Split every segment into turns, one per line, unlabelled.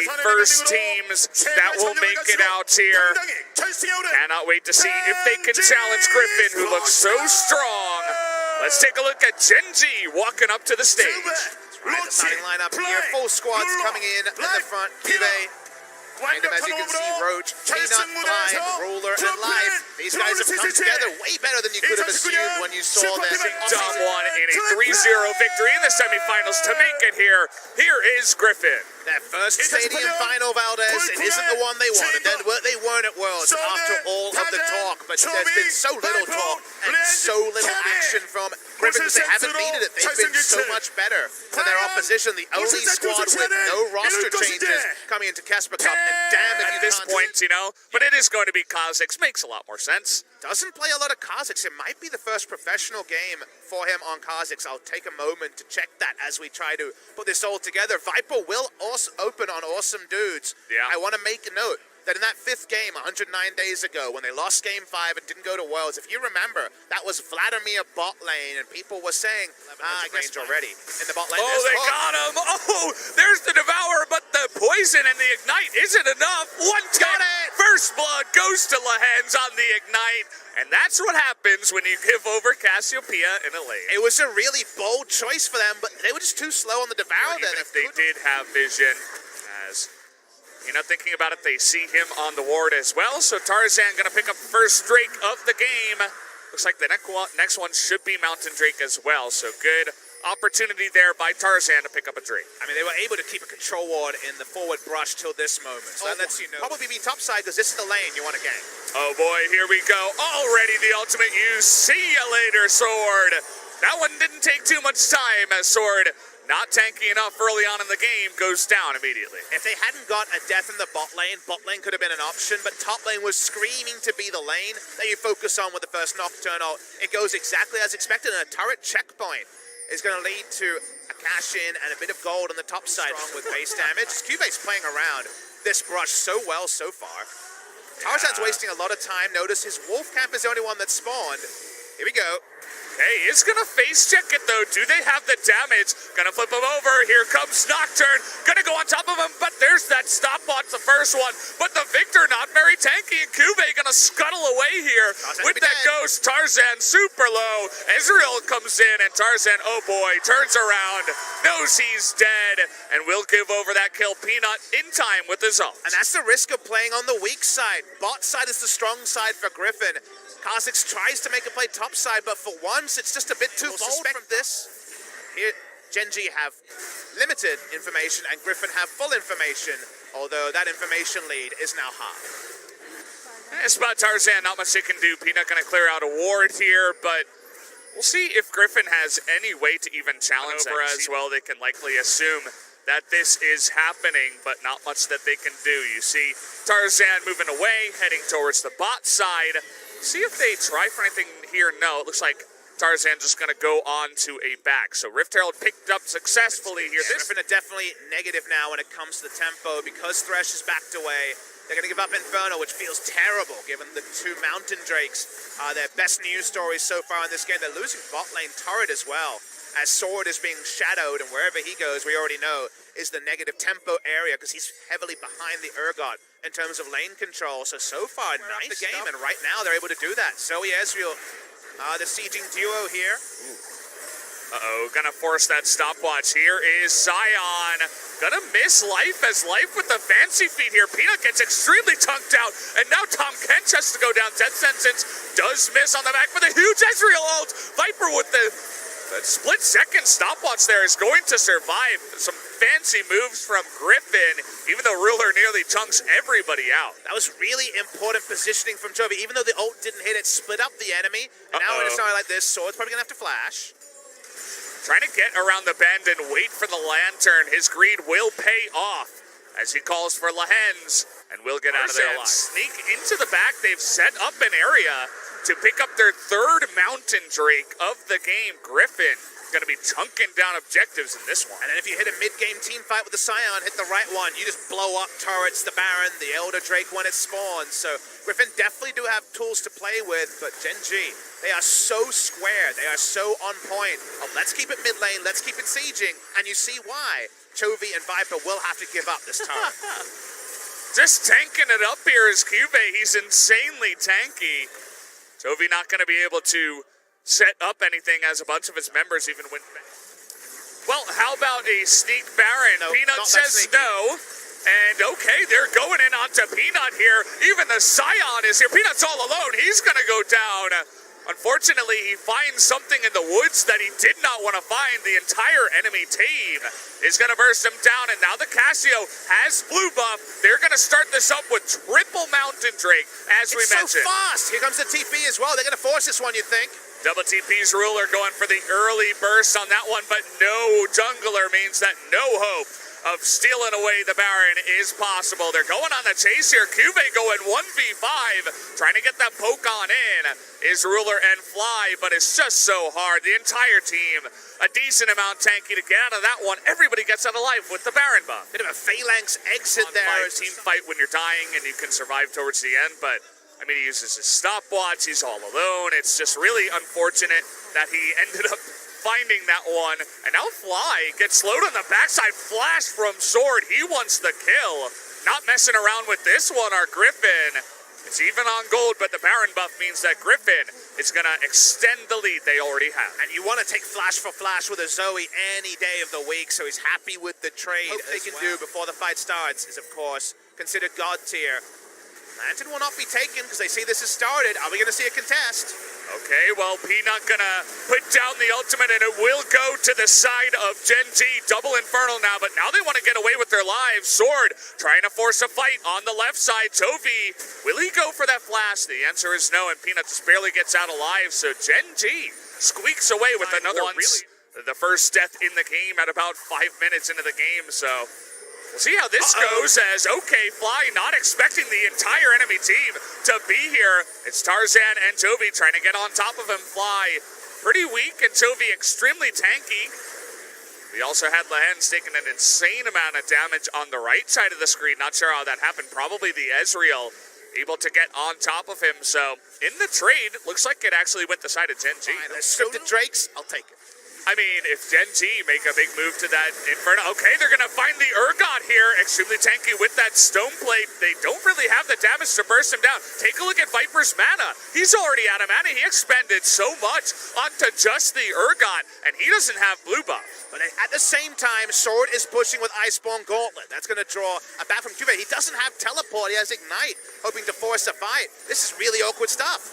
the first teams that will make it out here. Cannot wait to see if they can challenge Griffin, who looks so strong. Let's take a look at Genji walking up to the stage.
Right, the starting lineup here, full squads coming in the front. Kube, behind him, as you can see, Roach, Peanut, Fly, Ruler, and Life. These guys have come together way better than you could have assumed when you saw this.
Dom won in a 3-0 victory in the semifinals to make it here. Here is Griffin.
That first stadium final, Valdez, it isn't the one they wanted. They weren't at Worlds after all of the talk, but there's been so little talk and so little action from Griffin because they haven't needed it. They've been so much better than their opposition. The only squad with no roster changes coming into Casper Cup, and damn if you
at this point, you know, but it is going to be Kha'Zix. Makes a lot more sense.
Doesn't play a lot of Kha'Zix. It might be the first professional game for him on Kha'Zix. I'll take a moment to check that as we try to put this all together. Viper will also open on Awesome Dudes.
Yeah.
I want to make a note that in that 5th game 109 days ago when they lost Game 5 and didn't go to Worlds, if you remember, that was Vladimir bot lane, and people were saying, I guess already in the bot lane.
Oh, they got him. Oh, there's the Devourer, but the poison and the Ignite isn't enough. Got it. First blood goes to Lehens on the Ignite, and that's what happens when you give over Cassiopeia in a lane.
It was a really bold choice for them, but they were just too slow on the Devourer.
Even if they did have vision, as you know, thinking about it, they see him on the ward as well. So Tarzan going to pick up first Drake of the game. Looks like the next one should be Mountain Drake as well. So good opportunity there by Tarzan to pick up a Drake.
I mean, they were able to keep a control ward in the forward brush till this moment. So that lets you know. Probably be topside because this is the lane you want to gang.
Oh boy, here we go. Already the ultimate use. See ya later, Sword. That one didn't take too much time as Sword, not tanky enough early on in the game, goes down immediately.
If they hadn't got a death in the bot lane could have been an option, but top lane was screaming to be the lane that you focus on with the first Nocturnal. It goes exactly as expected, and a turret checkpoint is going to lead to a cash-in and a bit of gold on the top side with base damage. Cube's playing around this brush so well so far. Tarzan's wasting a lot of time. Notice his wolf camp is the only one that spawned. Here we go.
Hey, it's gonna face check it though. Do they have the damage? Gonna flip him over. Here comes Nocturne. Gonna go on top of him, but there's that stopwatch, the first one. But the Victor not very tanky, and Cube gonna scuttle away here. With that ghost, Tarzan super low. Ezreal comes in, and Tarzan, oh boy, turns around, knows he's dead, and will give over that kill. Peanut in time with his ult.
And that's the risk of playing on the weak side. Bot side is the strong side for Griffin. Kha'Zix tries to make a play topside, but for once, it's just a bit too bold from this. Here, Genji have limited information, and Griffin have full information, although that information lead is now half.
It's about Tarzan, not much they can do. Peanut gonna clear out a ward here, but we'll see if Griffin has any way to even challenge over as well. They can likely assume that this is happening, but not much that they can do. You see Tarzan moving away, heading towards the bot side. See if they try for anything here. No, it looks like Tarzan just going to go on to a back. So Rift Herald picked up successfully here.
Yeah, Griffin are definitely negative now when it comes to the tempo because Thresh is backed away. They're going to give up Inferno, which feels terrible given the 2 Mountain Drakes are their best news stories so far in this game. They're losing bot lane turret as well, as Sword is being shadowed, and wherever he goes, we already know, is the negative tempo area because he's heavily behind the Urgot in terms of lane control. So far, nice the game, and right now they're able to do that. Zoe Ezreal, the sieging duo here.
Uh-oh, gonna force that stopwatch. Here is Sion. Gonna miss Life as Life with the fancy feet here. Peanut gets extremely tunked out, and now Tom Kench has to go down. Death Sentence does miss on the back with a huge Ezreal ult. Viper with the split-second stopwatch there is going to survive. Some fancy moves from Griffin, even though Ruler nearly chunks everybody out.
That was really important positioning from Jovi. Even though the ult didn't hit it, split up the enemy. And now in a scenario like this, Sword's probably going to have to flash.
Trying to get around the bend and wait for the lantern. His greed will pay off as he calls for Lehens and will get out of there alive. Sneak into the back. They've set up an area to pick up their 3rd Mountain Drake of the game. Griffin going to be chunking down objectives in this one.
And then if you hit a mid-game team fight with the Scion, hit the right one, you just blow up turrets, the Baron, the Elder Drake when it spawns. So Griffin definitely do have tools to play with, but Genji, They are so square. They are so on point. Oh, let's keep it mid lane. Let's keep it sieging. And you see why. Chovy and Viper will have to give up this turret.
Just tanking it up here is Cube. He's insanely tanky. Chovy not going to be able to set up anything as a bunch of his members even went back. Well, how about a sneak Baron?
No,
Peanut
not that
says
sneaky.
no. And okay, they're going in onto Peanut here. Even the Scion is here. Peanut's all alone. He's going to go down. Unfortunately, he finds something in the woods that he did not want to find. The entire enemy team is going to burst him down. And now the Casio has blue buff. They're going to start this up with triple Mountain Drake, as we mentioned.
It's so fast. Here comes the TP as well. They're going to force this one, you'd think.
Double TP's Ruler going for the early burst on that one, but no jungler means that no hope of stealing away the Baron is possible. They're going on the chase here. Cube going 1v5, trying to get that poke on in is Ruler and Fly, but it's just so hard. The entire team, a decent amount tanky to get out of that one. Everybody gets out alive with the Baron buff.
Bit of a Phalanx exit there.
Team fight when you're dying and you can survive towards the end, but I mean, he uses his stopwatch. He's all alone. It's just really unfortunate that he ended up finding that one. And now Fly gets slowed on the backside. Flash from Sword. He wants the kill. Not messing around with this one, our Griffin. It's even on gold, but the Baron buff means that Griffin is going to extend the lead they already have.
And you want to take flash for flash with a Zoe any day of the week, so he's happy with the trade. Hope they can do before the fight starts is, of course, considered God tier. Lantern will not be taken because they see this has started. Are we going to see a contest?
Okay, well, Peanut gonna put down the ultimate, and it will go to the side of Gen G. Double Infernal now, but now they want to get away with their lives. Sword trying to force a fight on the left side. Chovy, will he go for that flash? The answer is no, and Peanut just barely gets out alive, so Gen G squeaks away with another once. The first death in the game at about 5 minutes into the game, so we'll see how this goes as, okay, Fly not expecting the entire enemy team to be here. It's Tarzan and Chovy trying to get on top of him. Fly pretty weak and Chovy extremely tanky. We also had Lehens taking an insane amount of damage on the right side of the screen. Not sure how that happened. Probably the Ezreal able to get on top of him. So in the trade, looks like it actually went the side of Gen G.
The scripted Drakes, I'll take it.
I mean, if Gen G make a big move to that Inferno, okay, they're going to find the Urgot here. Extremely tanky with that Stone Plate. They don't really have the damage to burst him down. Take a look at Viper's mana. He's already out of mana. He expended so much onto just the Urgot, and he doesn't have blue buff.
But at the same time, Sword is pushing with Iceborne Gauntlet. That's going to draw a bat from Cube. He doesn't have Teleport. He has Ignite, hoping to force a fight. This is really awkward stuff.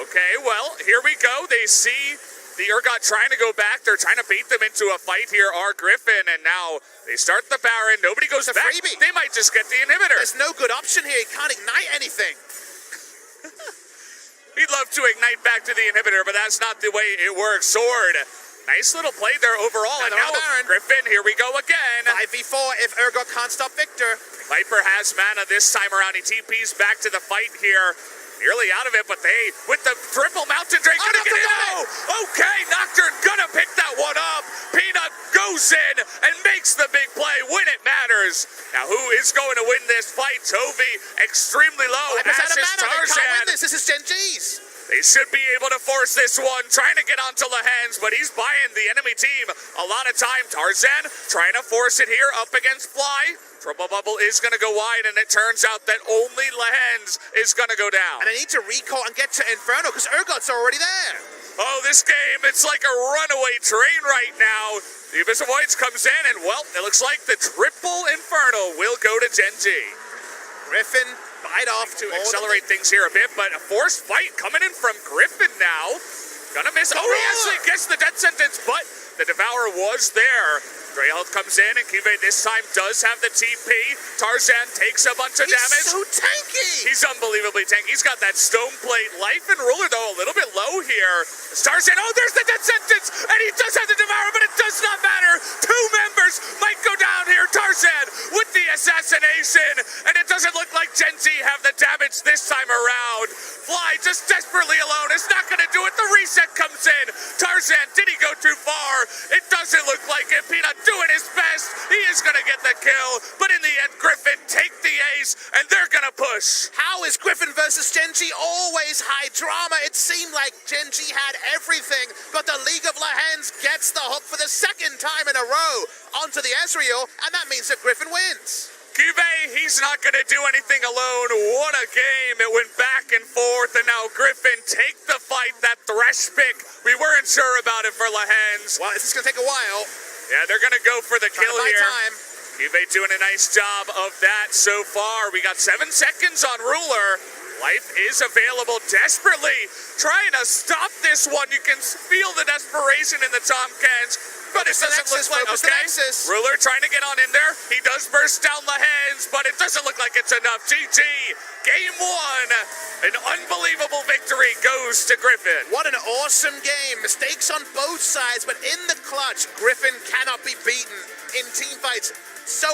Okay, well, here we go. They see the Urgot trying to go back. They're trying to bait them into a fight here, our Griffin, and now they start the Baron. Nobody goes back.
Freebie.
They might just get the inhibitor.
There's no good option here. He can't ignite anything.
He'd love to ignite back to the inhibitor, but that's not the way it works. Sword, nice little play there overall. And now
Baron.
Griffin, here we go again.
5v4 if Urgot can't stop Victor.
Viper has mana this time around. He TPs back to the fight here. Nearly out of it, but they, with the triple Mountain Drake, gonna get it. Oh, okay, Nocturne gonna pick that one up. Peanut goes in and makes the big play when it matters. Now, who is going to win this fight? Chovy, extremely low.
As is
Tarzan.
They can't win this. This is Gen G's.
They should be able to force this one, trying to get onto Lehens, but he's buying the enemy team a lot of time. Tarzan trying to force it here up against Fly. Triple bubble is going to go wide, and it turns out that only Lehens is going to go down.
And I need to recall and get to Inferno because Urgot's already there.
Oh, this game, it's like a runaway train right now. The Abyss of Voids comes in, and well, it looks like the triple Inferno will go to Gen G.
Griffin bite off
To accelerate things here a bit, but a forced fight coming in from Griffin now. Gonna miss. Oh, he actually gets the death sentence, but the Devourer was there. Grey Health comes in, and Kive this time does have the TP. Tarzan takes a bunch of damage.
He's so tanky.
He's unbelievably tanky. He's got that Stone Plate. Life and Ruler, though, a little bit low here. Tarzan, oh, there's the death sentence, and he does have the Devourer, but it does not matter. Two members might go down here. Tarzan with the assassination, and it doesn't look like Gen Z have the damage this time around. Fly just desperately alone. It's not going to do it. The reset comes in. Tarzan, did he go too far? It doesn't look like it. Peanut doing his best. He is going to get the kill, but in the end, Griffin take the ace, and they're going to push.
How is Griffin versus Genji always high drama? It seemed like Genji had everything, but the League of Legends gets the hook for the second time in a row onto the Ezreal, and that means that Griffin wins.
Cube, he's not going to do anything alone. What a game. It went back and forth, and now Griffin take the fight. That Thresh pick, we weren't sure about it for Legends.
Well, this is going to take a while.
Yeah, they're going to go for the kill here.
Time.
Cube doing a nice job of that so far. We got 7 seconds on Ruler. Life is available desperately. Trying to stop this one. You can feel the desperation in the Tom Kench. But it doesn't look like, okay, Ruler trying to get on in there. He does burst down the hands, but it doesn't look like it's enough. GG, game 1. An unbelievable victory goes to Griffin.
What an awesome game. Mistakes on both sides, but in the clutch, Griffin cannot be beaten in team fights so